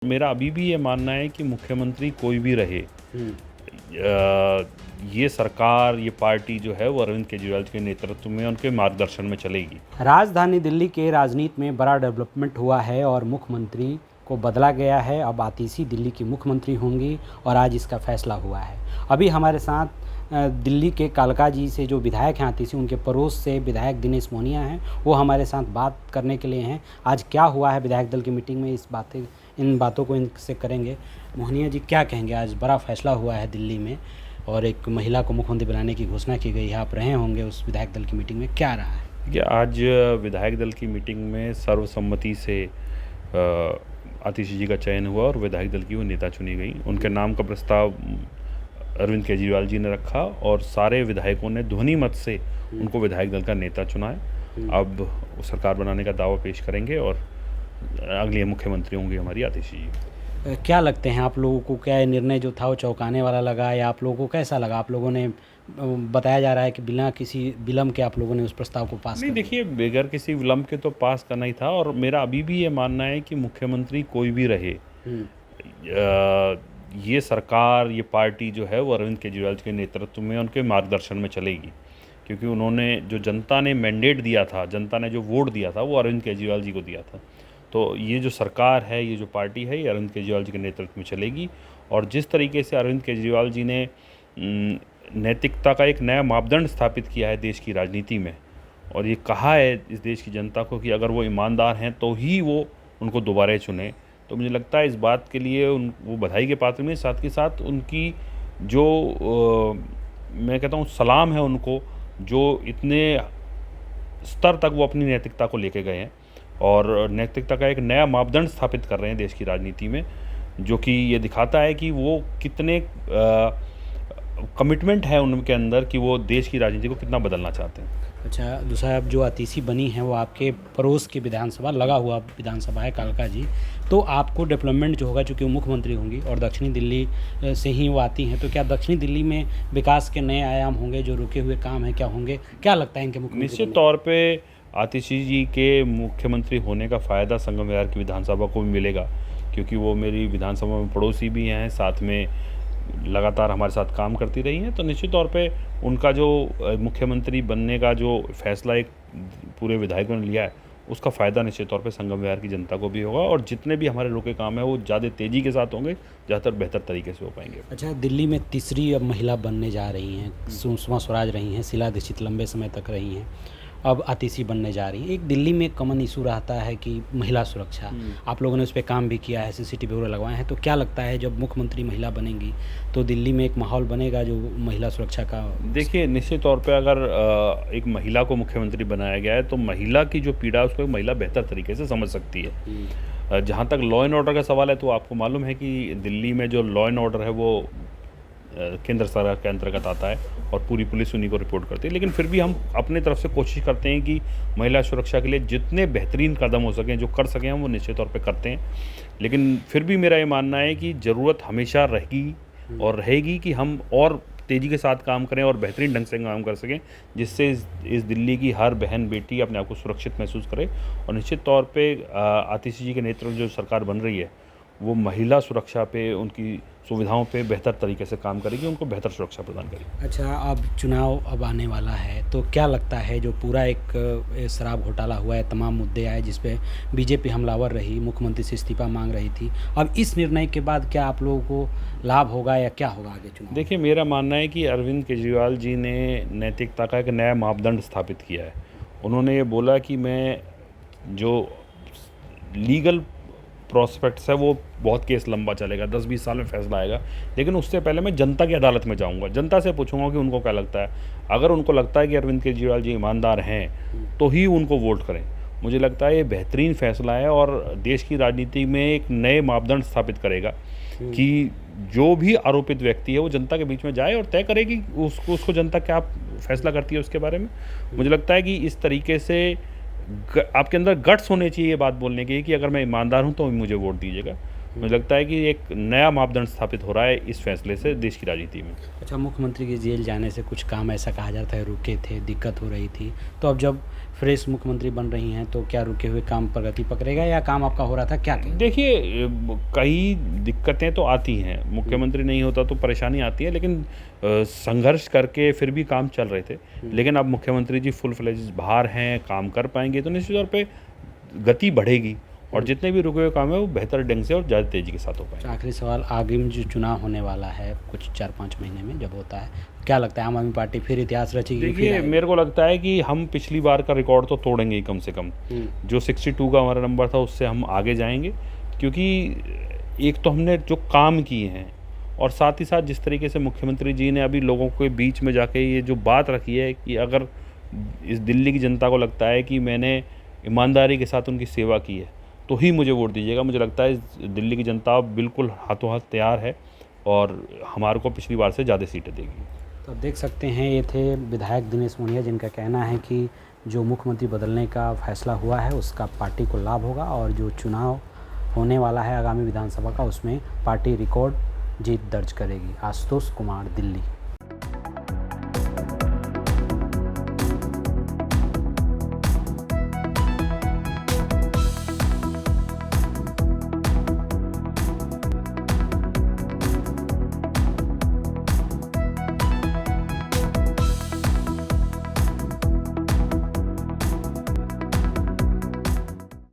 मेरा अभी भी ये मानना है कि मुख्यमंत्री कोई भी रहे, हुँ। ये सरकार, ये पार्टी जो है वो अरविंद केजरीवाल के नेतृत्व में, उनके मार्गदर्शन में चलेगी। राजधानी दिल्ली के राजनीति में बड़ा डेवलपमेंट हुआ है और मुख्यमंत्री को बदला गया है। अब आतिशी दिल्ली की मुख्यमंत्री होंगी और आज इसका फैसला हुआ है। अभी हमारे साथ दिल्ली के कालका जी से जो विधायक हैं आतिशी, उनके पड़ोस से विधायक दिनेश मोहनिया हैं, वो हमारे साथ बात करने के लिए हैं। आज क्या हुआ है विधायक दल की मीटिंग में, इन बातों को इनसे करेंगे। मोहनिया जी, क्या कहेंगे? आज बड़ा फैसला हुआ है दिल्ली में और एक महिला को मुख्यमंत्री बनाने की घोषणा की गई है। आप रहे होंगे उस विधायक दल की मीटिंग में, क्या रहा है? देखिए, आज विधायक दल की मीटिंग में सर्वसम्मति से आतिशी जी का चयन हुआ और विधायक दल की वो नेता चुनी गई। उनके नाम का प्रस्ताव अरविंद केजरीवाल जी ने रखा और सारे विधायकों ने ध्वनि मत से उनको विधायक दल का नेता चुना है। अब वो सरकार बनाने का दावा पेश करेंगे और अगले मुख्यमंत्री होंगे हमारी आतिशी जी। क्या लगते हैं आप लोगों को? क्या ये निर्णय जो था वो चौंकाने वाला लगा या आप लोगों को कैसा लगा? आप लोगों ने बताया जा रहा है कि बिना किसी विलम्ब के आप लोगों ने उस प्रस्ताव को पास नहीं, कर दिया। देखिए, बगैर किसी विलम्ब के तो पास करना ही था और मेरा अभी भी ये मानना है कि मुख्यमंत्री कोई भी रहे, हुँ, ये सरकार, ये पार्टी जो है वो अरविंद केजरीवाल के नेतृत्व में, उनके मार्गदर्शन में चलेगी। क्योंकि उन्होंने जो जनता ने मैंडेट दिया था, जनता ने जो वोट दिया था, वो अरविंद केजरीवाल जी को दिया था। तो ये जो सरकार है, ये जो पार्टी है, ये अरविंद केजरीवाल जी के नेतृत्व में चलेगी। और जिस तरीके से अरविंद केजरीवाल जी ने नैतिकता का एक नया मापदंड स्थापित किया है देश की राजनीति में, और ये कहा है इस देश की जनता को कि अगर वो ईमानदार हैं तो ही वो उनको दोबारा चुने, तो मुझे लगता है इस बात के लिए वो बधाई के पात्र में, साथ के साथ उनकी जो मैं कहता हूँ सलाम है उनको, जो इतने स्तर तक वो अपनी नैतिकता को लेके गए हैं और नैतिकता का एक नया मापदंड स्थापित कर रहे हैं देश की राजनीति में, जो कि ये दिखाता है कि वो कितने कमिटमेंट है उनके अंदर कि वो देश की राजनीति को कितना बदलना चाहते हैं। अच्छा, दूसरा, अब जो आतिशी बनी हैं वो आपके पड़ोस की विधानसभा, लगा हुआ विधानसभा है कालका जी, तो आपको डेवलपमेंट जो होगा, चूँकि वो मुख्यमंत्री होंगी और दक्षिणी दिल्ली से ही वो आती हैं, तो क्या दक्षिणी दिल्ली में विकास के नए आयाम होंगे? जो रुके हुए काम हैं क्या होंगे? क्या लगता है इनके मुख्यमंत्री निश्चित तौर पे आतिशी जी के मुख्यमंत्री होने का फ़ायदा संगम विहार की विधानसभा को भी मिलेगा, क्योंकि वो मेरी विधानसभा में पड़ोसी भी हैं, साथ में लगातार हमारे साथ काम करती रही हैं। तो निश्चित तौर पे उनका जो मुख्यमंत्री बनने का जो फैसला एक पूरे विधायकों ने लिया है, उसका फ़ायदा निश्चित तौर पे संगम विहार की जनता को भी होगा और जितने भी हमारे रुके काम हैं वो ज़्यादा तेज़ी के साथ होंगे, ज़्यादातर बेहतर तरीके से हो पाएंगे। अच्छा, दिल्ली में तीसरी अब महिला बनने जा रही हैं, सुषमा स्वराज रही हैं, शीला दीक्षित लंबे समय तक रही हैं, अब आतिशी बनने जा रही हैं। एक दिल्ली में कॉमन इशू रहता है कि महिला सुरक्षा, आप लोगों ने उस पे काम भी किया है, सीसीटीवी वगैरह लगवाए हैं, तो क्या लगता है जब मुख्यमंत्री महिला बनेंगी तो दिल्ली में एक माहौल बनेगा जो महिला सुरक्षा का? देखिए, निश्चित तौर पे अगर एक महिला को मुख्यमंत्री बनाया गया है तो महिला की जो पीड़ा है उसको एक महिला बेहतर तरीके से समझ सकती है। जहाँ तक लॉ एंड ऑर्डर का सवाल है, तो आपको मालूम है कि दिल्ली में जो लॉ एंड ऑर्डर है वो केंद्र सरकार के अंतर्गत आता है और पूरी पुलिस उन्हीं को रिपोर्ट करती है। लेकिन फिर भी हम अपनी तरफ से कोशिश करते हैं कि महिला सुरक्षा के लिए जितने बेहतरीन कदम हो सकें, जो कर सकें, हम वो निश्चित तौर पे करते हैं। लेकिन फिर भी मेरा ये मानना है कि ज़रूरत हमेशा रहेगी और रहेगी कि हम और तेज़ी के साथ काम करें और बेहतरीन ढंग से काम कर सकें, जिससे इस दिल्ली की हर बहन बेटी अपने आप को सुरक्षित महसूस करे। और निश्चित तौर पे आतिशी जी के नेतृत्व में जो सरकार बन रही है, वो महिला सुरक्षा पे, उनकी सुविधाओं पे बेहतर तरीके से काम करेगी, उनको बेहतर सुरक्षा प्रदान करेगी। अच्छा, अब चुनाव अब आने वाला है, तो क्या लगता है जो पूरा एक शराब घोटाला हुआ है, तमाम मुद्दे आए जिस पे बीजेपी हमलावर रही, मुख्यमंत्री से इस्तीफा मांग रही थी, अब इस निर्णय के बाद क्या आप लोगों को लाभ होगा या क्या होगा आगे चुनाव? देखिए, मेरा मानना है कि अरविंद केजरीवाल जी ने नैतिकता का एक नया मापदंड स्थापित किया है। उन्होंने ये बोला कि मैं जो लीगल प्रॉस्पेक्ट्स है वो बहुत केस लंबा चलेगा, 10-20 साल में फैसला आएगा, लेकिन उससे पहले मैं जनता की अदालत में जाऊंगा, जनता से पूछूंगा कि उनको क्या लगता है। अगर उनको लगता है कि अरविंद केजरीवाल जी ईमानदार हैं तो ही उनको वोट करें। मुझे लगता है ये बेहतरीन फैसला है और देश की राजनीति में एक नए मापदंड स्थापित करेगा कि जो भी आरोपित व्यक्ति है वो जनता के बीच में जाए और तय करे कि उसको जनता क्या फैसला करती है उसके बारे में। मुझे लगता है कि इस तरीके से आपके अंदर गट्स होने चाहिए ये बात बोलने की कि अगर मैं ईमानदार हूँ तो मुझे वोट दीजिएगा। मुझे लगता है कि एक नया मापदंड स्थापित हो रहा है इस फैसले से देश की राजनीति में। अच्छा, मुख्यमंत्री के जेल जाने से कुछ काम ऐसा कहा जाता है रुके थे, दिक्कत हो रही थी, तो अब जब फ्रेश मुख्यमंत्री बन रही हैं तो क्या रुके हुए काम प्रगति पकड़ेगा या काम आपका हो रहा था, क्या कहें? देखिए, कई दिक्कतें तो आती हैं, मुख्यमंत्री नहीं होता तो परेशानी आती है, लेकिन संघर्ष करके फिर भी काम चल रहे थे। लेकिन अब मुख्यमंत्री जी फुल फ्लेज बाहर हैं, काम कर पाएंगे तो निश्चित तौर पे गति बढ़ेगी और जितने भी रुके हुए काम है वो बेहतर ढंग से और ज़्यादा तेज़ी के साथ हो पाएंगे। आखिरी सवाल, आगे में जो चुनाव होने वाला है कुछ 4-5 महीने में जब होता है, क्या लगता है आम आदमी पार्टी फिर इतिहास रचेगी? देखिए, मेरे को लगता है कि हम पिछली बार का रिकॉर्ड तो तोड़ेंगे ही कम से कम। जो 62 का हमारा नंबर था उससे हम आगे जाएंगे, क्योंकि एक तो हमने जो काम किए हैं और साथ ही साथ जिस तरीके से मुख्यमंत्री जी ने अभी लोगों के बीच में जाके ये जो बात रखी है कि अगर इस दिल्ली की जनता को लगता है कि मैंने ईमानदारी के साथ उनकी सेवा की है तो ही मुझे वोट दीजिएगा। मुझे लगता है दिल्ली की जनता बिल्कुल हाथों हाथ तैयार है और हमारे को पिछली बार से ज़्यादा सीटें देगी। तो देख सकते हैं, ये थे विधायक दिनेश मुनिया, जिनका कहना है कि जो मुख्यमंत्री बदलने का फैसला हुआ है उसका पार्टी को लाभ होगा और जो चुनाव होने वाला है आगामी विधानसभा का उसमें पार्टी रिकॉर्ड जीत दर्ज करेगी। आशुतोष कुमार, दिल्ली।